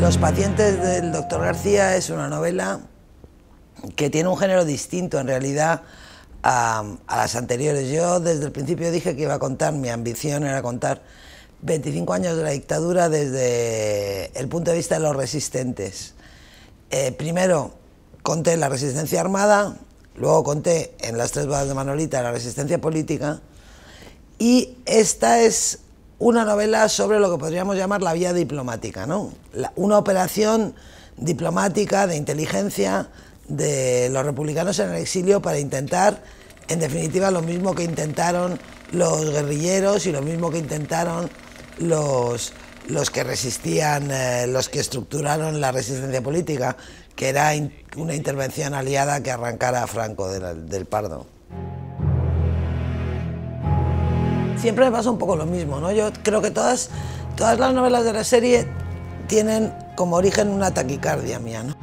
Los pacientes del doctor García es una novela que tiene un género distinto en realidad a las anteriores. Yo desde el principio dije que iba a contar, mi ambición era contar 25 años de la dictadura desde el punto de vista de los resistentes. Primero conté la resistencia armada, luego conté en Las tres bodas de Manolita la resistencia política, y esta es una novela sobre lo que podríamos llamar la vía diplomática, ¿no? Una operación diplomática de inteligencia de los republicanos en el exilio para intentar, en definitiva, lo mismo que intentaron los guerrilleros y lo mismo que intentaron los que resistían, los que estructuraron la resistencia política, que era una intervención aliada que arrancara a Franco del Pardo. Siempre me pasa un poco lo mismo, ¿no? Yo creo que todas las novelas de la serie tienen como origen una taquicardia mía, ¿no?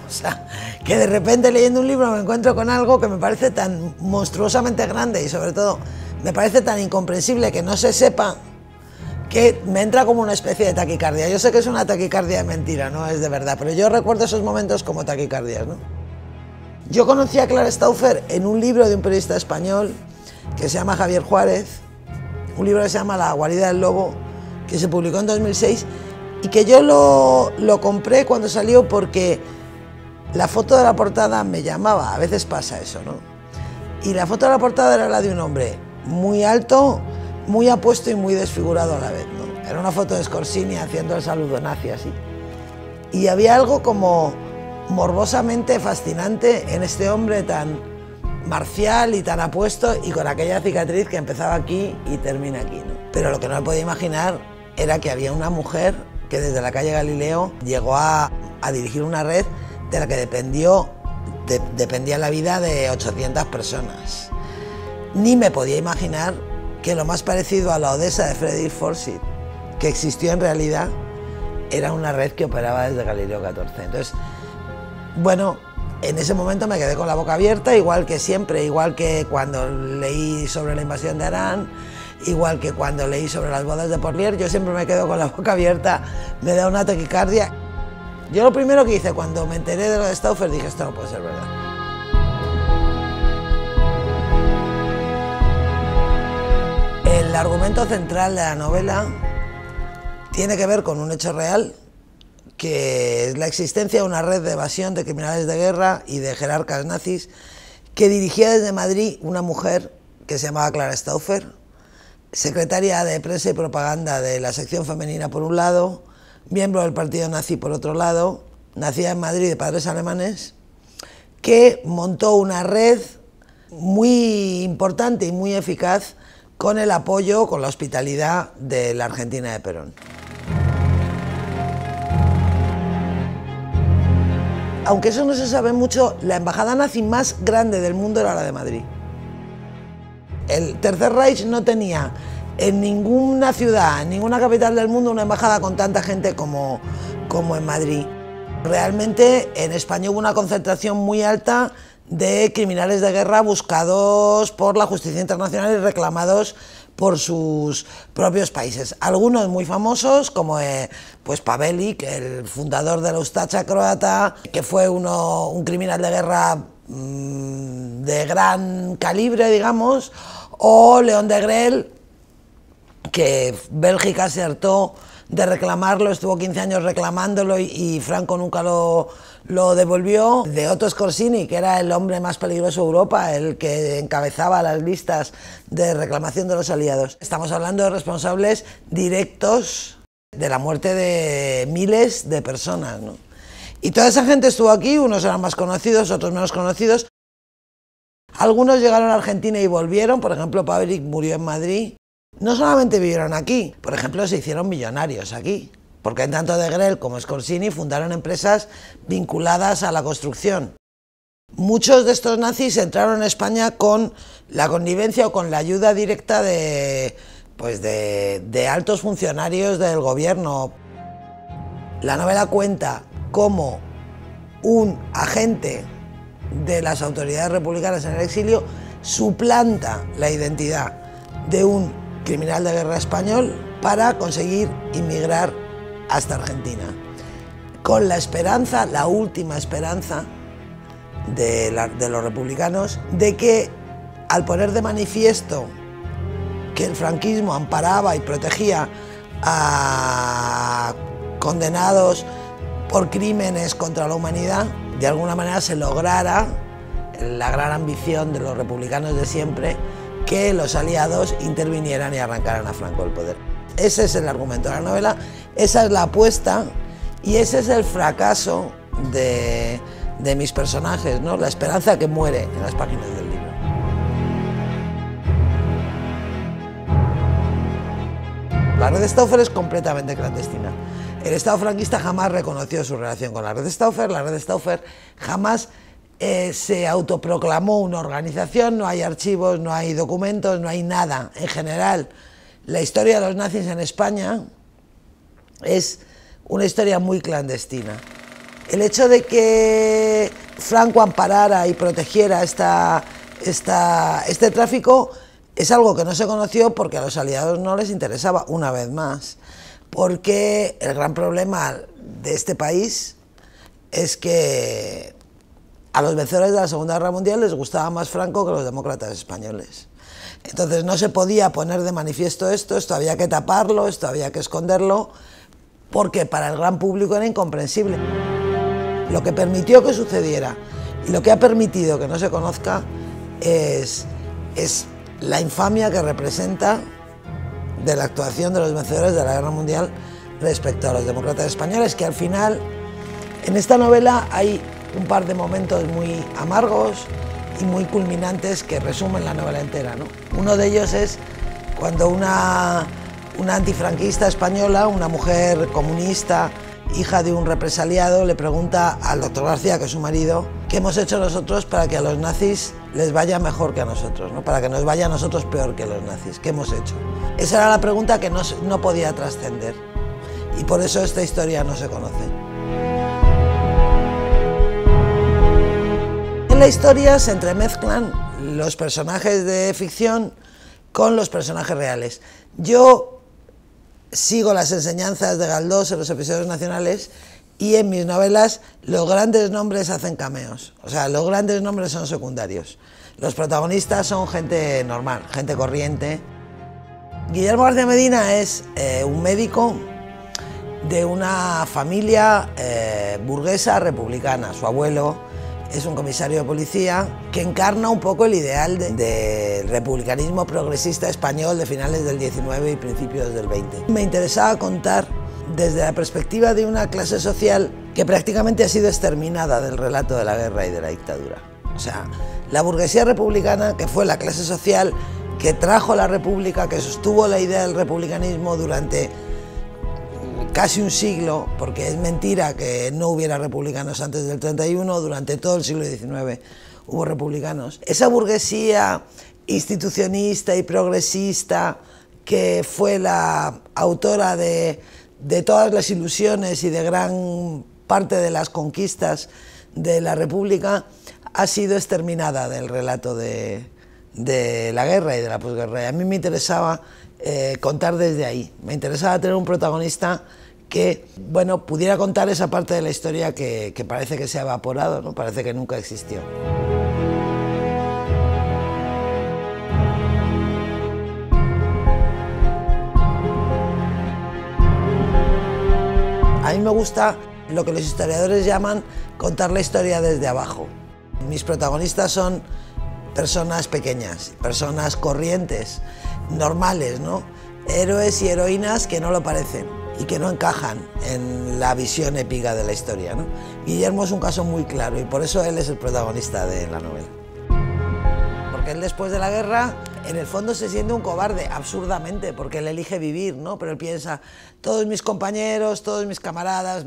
O sea, que de repente leyendo un libro me encuentro con algo que me parece tan monstruosamente grande y sobre todo me parece tan incomprensible que no se sepa, que me entra como una especie de taquicardia. Yo sé que es una taquicardia de mentira, no es de verdad, pero yo recuerdo esos momentos como taquicardias, ¿no? Yo conocí a Clara Stauffer en un libro de un periodista español que se llama Javier Juárez, un libro que se llama La guarida del lobo, que se publicó en 2006 y que yo lo compré cuando salió porque la foto de la portada me llamaba, a veces pasa eso, ¿no? Y la foto de la portada era la de un hombre muy alto, muy apuesto y muy desfigurado a la vez, ¿no? Era una foto de Scorsini haciendo el saludo nazi así. Y había algo como morbosamente fascinante en este hombre tan marcial y tan apuesto y con aquella cicatriz que empezaba aquí y termina aquí, ¿no? Pero lo que no me podía imaginar era que había una mujer que desde la calle Galileo llegó a dirigir una red de la que dependía la vida de 800 personas. Ni me podía imaginar que lo más parecido a la Odessa de Frederick Forsyth que existió en realidad era una red que operaba desde Galileo 14. Entonces, bueno, en ese momento me quedé con la boca abierta, igual que siempre, igual que cuando leí sobre la invasión de Arán, igual que cuando leí sobre las bodas de Porlier, yo siempre me quedo con la boca abierta, me da una taquicardia. Yo lo primero que hice cuando me enteré de lo de Stauffer, dije, esto no puede ser verdad. El argumento central de la novela tiene que ver con un hecho real, que es la existencia de una red de evasión de criminales de guerra y de jerarcas nazis que dirigía desde Madrid una mujer que se llamaba Clara Stauffer, secretaria de prensa y propaganda de la sección femenina por un lado, miembro del partido nazi por otro lado, nacida en Madrid de padres alemanes, que montó una red muy importante y muy eficaz con el apoyo, con la hospitalidad de la Argentina de Perón. Aunque eso no se sabe mucho, la embajada nazi más grande del mundo era la de Madrid. El Tercer Reich no tenía en ninguna ciudad, en ninguna capital del mundo, una embajada con tanta gente como en Madrid. Realmente en España hubo una concentración muy alta de criminales de guerra buscados por la justicia internacional y reclamados por sus propios países. Algunos muy famosos, como pues Pavelić, el fundador de la Ustaša croata, que fue un criminal de guerra de gran calibre, digamos, o León de Grel, que Bélgica se hartó de reclamarlo, estuvo 15 años reclamándolo y Franco nunca lo devolvió. De Otto Skorzeny, que era el hombre más peligroso de Europa, el que encabezaba las listas de reclamación de los aliados. Estamos hablando de responsables directos de la muerte de miles de personas, ¿no? Y toda esa gente estuvo aquí, unos eran más conocidos, otros menos conocidos. Algunos llegaron a Argentina y volvieron, por ejemplo, Pavelić murió en Madrid. No solamente vivieron aquí, por ejemplo, se hicieron millonarios aquí, porque tanto de Grel como Skorzeny fundaron empresas vinculadas a la construcción. Muchos de estos nazis entraron en España con la connivencia o con la ayuda directa de altos funcionarios del gobierno. La novela cuenta cómo un agente de las autoridades republicanas en el exilio suplanta la identidad de un criminal de guerra español para conseguir inmigrar hasta Argentina. con la esperanza, la última esperanza de los republicanos, de que al poner de manifiesto que el franquismo amparaba y protegía a condenados por crímenes contra la humanidad, de alguna manera se lograra la gran ambición de los republicanos de siempre, que los aliados intervinieran y arrancaran a Franco del poder. Ese es el argumento de la novela, esa es la apuesta y ese es el fracaso de mis personajes, ¿no? La esperanza que muere en las páginas del libro. La red Stauffer es completamente clandestina. El Estado franquista jamás reconoció su relación con la red Stauffer, la red Stauffer jamás se autoproclamó una organización, no hay archivos, no hay documentos, no hay nada. En general, la historia de los nazis en España es una historia muy clandestina. El hecho de que Franco amparara y protegiera este tráfico es algo que no se conoció porque a los aliados no les interesaba, una vez más. Porque el gran problema de este país es que a los vencedores de la Segunda Guerra Mundial les gustaba más Franco que los demócratas españoles. Entonces no se podía poner de manifiesto esto había que taparlo, esto había que esconderlo, porque para el gran público era incomprensible. Lo que permitió que sucediera y lo que ha permitido que no se conozca es la infamia que representa de la actuación de los vencedores de la Guerra Mundial respecto a los demócratas españoles, que al final, en esta novela hay un par de momentos muy amargos y muy culminantes que resumen la novela entera, ¿no? Uno de ellos es cuando una antifranquista española, una mujer comunista, hija de un represaliado, le pregunta al doctor García, que es su marido, ¿qué hemos hecho nosotros para que a los nazis les vaya mejor que a nosotros, ¿no? Para que nos vaya a nosotros peor que los nazis? ¿Qué hemos hecho? Esa era la pregunta que no podía trascender y por eso esta historia no se conoce. En la historia se entremezclan los personajes de ficción con los personajes reales. Yo sigo las enseñanzas de Galdós en los episodios nacionales y en mis novelas los grandes nombres hacen cameos, o sea, los grandes nombres son secundarios. Los protagonistas son gente normal, gente corriente. Guillermo García Medina es un médico de una familia burguesa republicana. Su abuelo es un comisario de policía que encarna un poco el ideal del republicanismo progresista español de finales del 19 y principios del 20. Me interesaba contar desde la perspectiva de una clase social que prácticamente ha sido exterminada del relato de la guerra y de la dictadura. O sea, la burguesía republicana, que fue la clase social que trajo la república, que sostuvo la idea del republicanismo durante casi un siglo, porque es mentira que no hubiera republicanos antes del 31, durante todo el siglo XIX hubo republicanos. Esa burguesía institucionista y progresista que fue la autora de todas las ilusiones y de gran parte de las conquistas de la República ha sido exterminada del relato de la guerra y de la posguerra. Y a mí me interesaba contar desde ahí, me interesaba tener un protagonista que, bueno, pudiera contar esa parte de la historia que parece que se ha evaporado, ¿no? Parece que nunca existió. A mí me gusta lo que los historiadores llaman contar la historia desde abajo. Mis protagonistas son personas pequeñas, personas corrientes, normales, ¿no? Héroes y heroínas que no lo parecen y que no encajan en la visión épica de la historia, ¿no? Guillermo es un caso muy claro y por eso él es el protagonista de la novela. Porque él después de la guerra, en el fondo se siente un cobarde, absurdamente, porque él elige vivir, ¿no? Pero él piensa, todos mis compañeros, todos mis camaradas,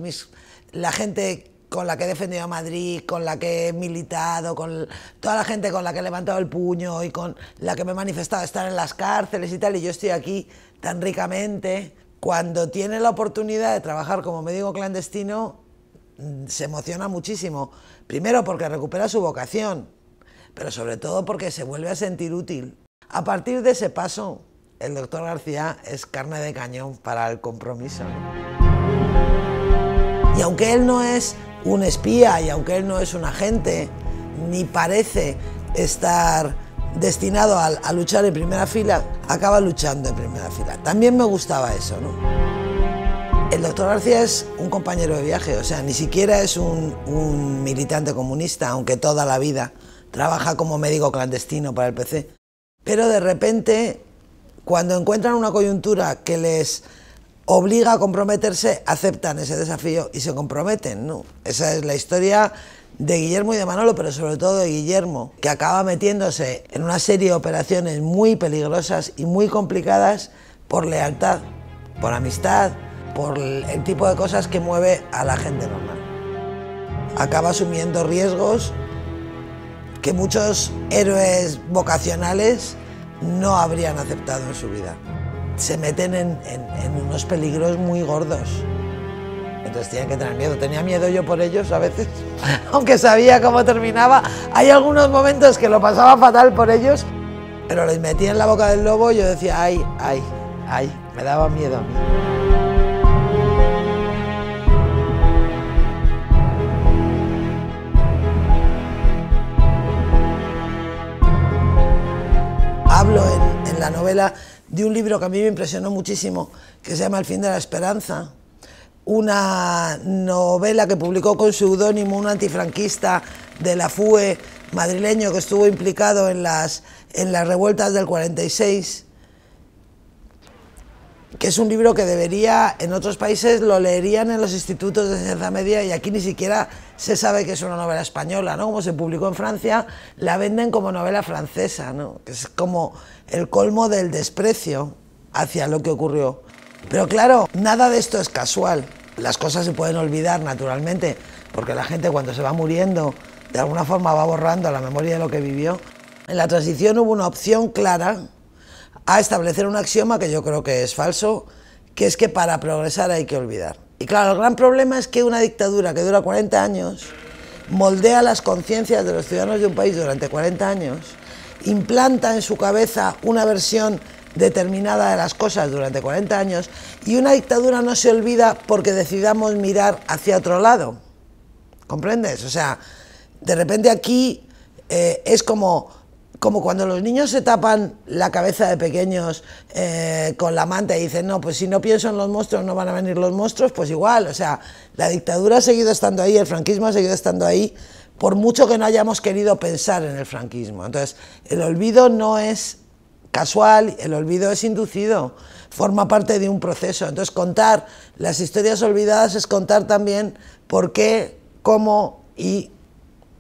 la gente con la que he defendido a Madrid, con la que he militado, con toda la gente con la que he levantado el puño y con la que me he manifestado estar en las cárceles y tal, y yo estoy aquí tan ricamente. Cuando tiene la oportunidad de trabajar como médico clandestino, se emociona muchísimo. Primero porque recupera su vocación, pero sobre todo porque se vuelve a sentir útil. A partir de ese paso, el doctor García es carne de cañón para el compromiso, ¿no? Y aunque él no es un espía y aunque él no es un agente, ni parece estar destinado a luchar en primera fila, acaba luchando en primera fila. También me gustaba eso, ¿no? El doctor García es un compañero de viaje, o sea, ni siquiera es un militante comunista, aunque toda la vida trabaja como médico clandestino para el PC. Pero de repente, cuando encuentran una coyuntura que les obliga a comprometerse, aceptan ese desafío y se comprometen, ¿no? Esa es la historia de Guillermo y de Manolo, pero sobre todo de Guillermo, que acaba metiéndose en una serie de operaciones muy peligrosas y muy complicadas por lealtad, por amistad, por el tipo de cosas que mueve a la gente normal. Acaba asumiendo riesgos que muchos héroes vocacionales no habrían aceptado en su vida. Se meten en unos peligros muy gordos. Entonces tienen que tener miedo. Tenía miedo yo por ellos a veces, aunque sabía cómo terminaba. Hay algunos momentos que lo pasaba fatal por ellos, pero les metía en la boca del lobo y yo decía, ay, ay, ay, me daba miedo a mí. Hablo en la novela de un libro que a mí me impresionó muchísimo, que se llama El fin de la esperanza, una novela que publicó con seudónimo un antifranquista de la FUE madrileño que estuvo implicado en las revueltas del 46, que es un libro que debería, en otros países lo leerían en los institutos de enseñanza media y aquí ni siquiera se sabe que es una novela española, ¿no? Como se publicó en Francia, la venden como novela francesa, ¿no? Que es como el colmo del desprecio hacia lo que ocurrió. Pero claro, nada de esto es casual. Las cosas se pueden olvidar naturalmente, porque la gente cuando se va muriendo, de alguna forma va borrando la memoria de lo que vivió. En la transición hubo una opción clara a establecer un axioma que yo creo que es falso, que es que para progresar hay que olvidar. Y claro, el gran problema es que una dictadura que dura 40 años moldea las conciencias de los ciudadanos de un país durante 40 años, implanta en su cabeza una versión determinada de las cosas durante 40 años y una dictadura no se olvida porque decidamos mirar hacia otro lado. ¿Comprendes? O sea, de repente aquí es como cuando los niños se tapan la cabeza de pequeños con la manta y dicen, no, pues si no pienso en los monstruos no van a venir los monstruos, pues igual, o sea, la dictadura ha seguido estando ahí, el franquismo ha seguido estando ahí, por mucho que no hayamos querido pensar en el franquismo. Entonces, el olvido no es casual, el olvido es inducido, forma parte de un proceso. Entonces, contar las historias olvidadas es contar también por qué, cómo y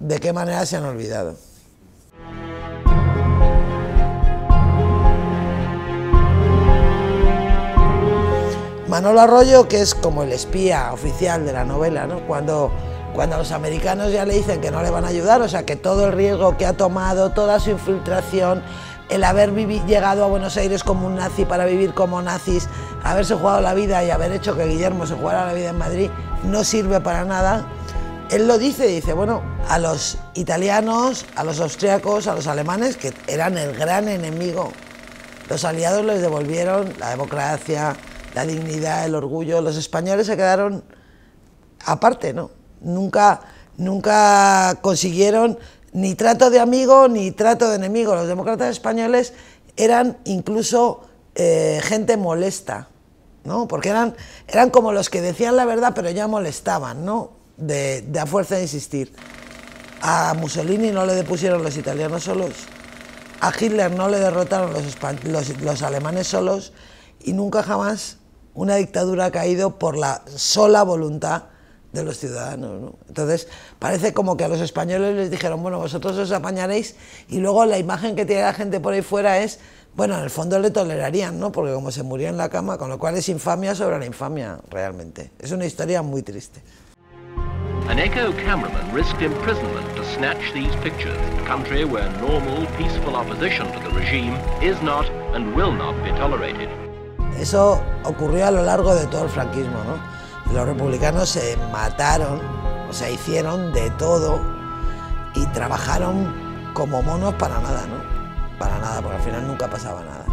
de qué manera se han olvidado. Manolo Arroyo, que es como el espía oficial de la novela, ¿no? Cuando los americanos ya le dicen que no le van a ayudar, o sea, que todo el riesgo que ha tomado, toda su infiltración, el haber llegado a Buenos Aires como un nazi para vivir como nazis, haberse jugado la vida y haber hecho que Guillermo se jugara la vida en Madrid, no sirve para nada. Él lo dice, bueno, a los italianos, a los austríacos, a los alemanes, que eran el gran enemigo, los aliados les devolvieron la democracia, la dignidad, el orgullo. Los españoles se quedaron aparte, ¿no? Nunca consiguieron ni trato de amigo ni trato de enemigo. Los demócratas españoles eran incluso gente molesta, ¿no? Porque eran como los que decían la verdad pero ya molestaban, ¿no? De a fuerza de insistir. A Mussolini no le depusieron los italianos solos, a Hitler no le derrotaron los alemanes solos y nunca jamás una dictadura ha caído por la sola voluntad de los ciudadanos, ¿no? Entonces parece como que a los españoles les dijeron, bueno, vosotros os apañaréis, y luego la imagen que tiene la gente por ahí fuera es, bueno, en el fondo le tolerarían, ¿no? Porque como se murió en la cama, con lo cual es infamia sobre la infamia, realmente. Es una historia muy triste. An eco cameraman risked imprisonment to snatch these pictures, a country where normal, peaceful opposition to the regime is not and will not be tolerated. Eso ocurrió a lo largo de todo el franquismo, ¿no? Los republicanos se mataron, o sea, hicieron de todo y trabajaron como monos para nada, ¿no? Para nada, porque al final nunca pasaba nada.